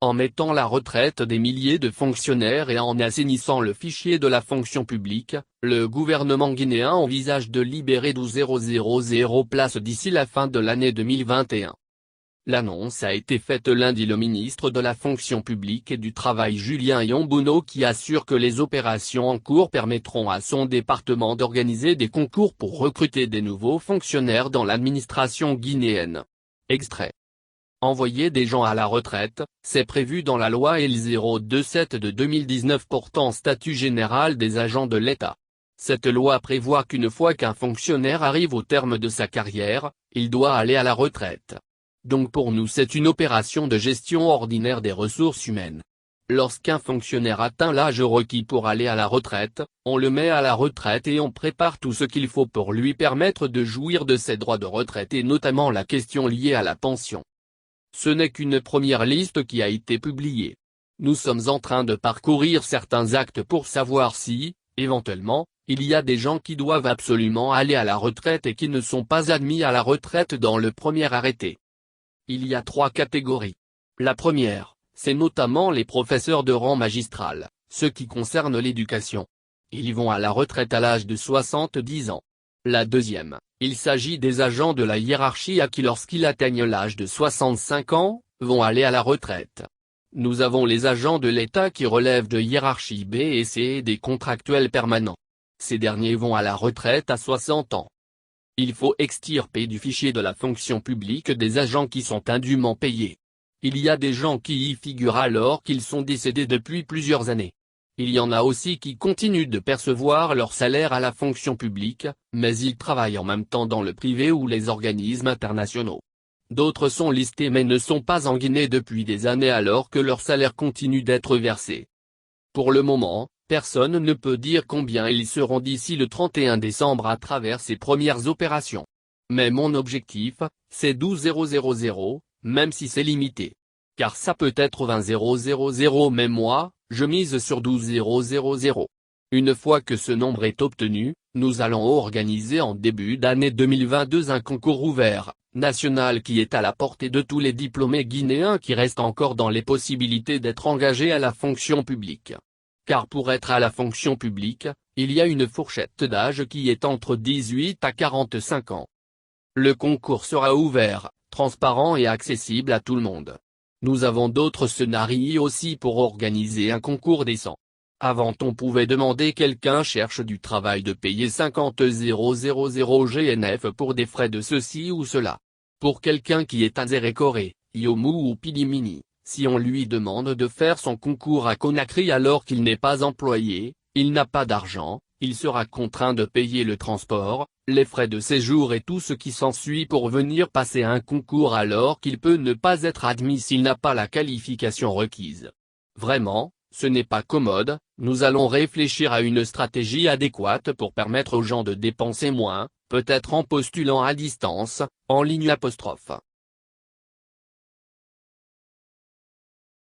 En mettant à la retraite des milliers de fonctionnaires et en assainissant le fichier de la fonction publique, le gouvernement guinéen envisage de libérer 12 000 places d'ici la fin de l'année 2021. L'annonce a été faite lundi le ministre de la fonction publique et du travail Julien Yombono qui assure que les opérations en cours permettront à son département d'organiser des concours pour recruter des nouveaux fonctionnaires dans l'administration guinéenne. Extrait. Envoyer des gens à la retraite, c'est prévu dans la loi L 027 de 2019 portant statut général des agents de l'État. Cette loi prévoit qu'une fois qu'un fonctionnaire arrive au terme de sa carrière, il doit aller à la retraite. Donc pour nous c'est une opération de gestion ordinaire des ressources humaines. Lorsqu'un fonctionnaire atteint l'âge requis pour aller à la retraite, on le met à la retraite et on prépare tout ce qu'il faut pour lui permettre de jouir de ses droits de retraite et notamment la question liée à la pension. Ce n'est qu'une première liste qui a été publiée. Nous sommes en train de parcourir certains actes pour savoir si, éventuellement, il y a des gens qui doivent absolument aller à la retraite et qui ne sont pas admis à la retraite dans le premier arrêté. Il y a 3 catégories. La première, c'est notamment les professeurs de rang magistral, ceux qui concernent l'éducation. Ils vont à la retraite à l'âge de 70 ans. La deuxième, il s'agit des agents de la hiérarchie qui lorsqu'ils atteignent l'âge de 65 ans, vont aller à la retraite. Nous avons les agents de l'État qui relèvent de hiérarchie B et C et des contractuels permanents. Ces derniers vont à la retraite à 60 ans. Il faut extirper du fichier de la fonction publique des agents qui sont indûment payés. Il y a des gens qui y figurent alors qu'ils sont décédés depuis plusieurs années. Il y en a aussi qui continuent de percevoir leur salaire à la fonction publique, mais ils travaillent en même temps dans le privé ou les organismes internationaux. D'autres sont listés mais ne sont pas en Guinée depuis des années alors que leur salaire continue d'être versé. Pour le moment, personne ne peut dire combien ils seront d'ici le 31 décembre à travers ces premières opérations. Mais mon objectif, c'est 12 000, même si c'est limité. Car ça peut être 20 000 mais moi, je mise sur 12 000. Une fois que ce nombre est obtenu, nous allons organiser en début d'année 2022 un concours ouvert, national qui est à la portée de tous les diplômés guinéens qui restent encore dans les possibilités d'être engagés à la fonction publique. Car pour être à la fonction publique, il y a une fourchette d'âge qui est entre 18 à 45 ans. Le concours sera ouvert, transparent et accessible à tout le monde. Nous avons d'autres scénarios aussi pour organiser un concours décent. Avant on pouvait demander quelqu'un cherche du travail de payer 50 000 GNF pour des frais de ceci ou cela. Pour quelqu'un qui est à Zérékoré, Yomu ou Pilimini, si on lui demande de faire son concours à Conakry alors qu'il n'est pas employé, il n'a pas d'argent, il sera contraint de payer le transport, les frais de séjour et tout ce qui s'ensuit pour venir passer un concours alors qu'il peut ne pas être admis s'il n'a pas la qualification requise. Vraiment, ce n'est pas commode, nous allons réfléchir à une stratégie adéquate pour permettre aux gens de dépenser moins, peut-être en postulant à distance, en ligne '.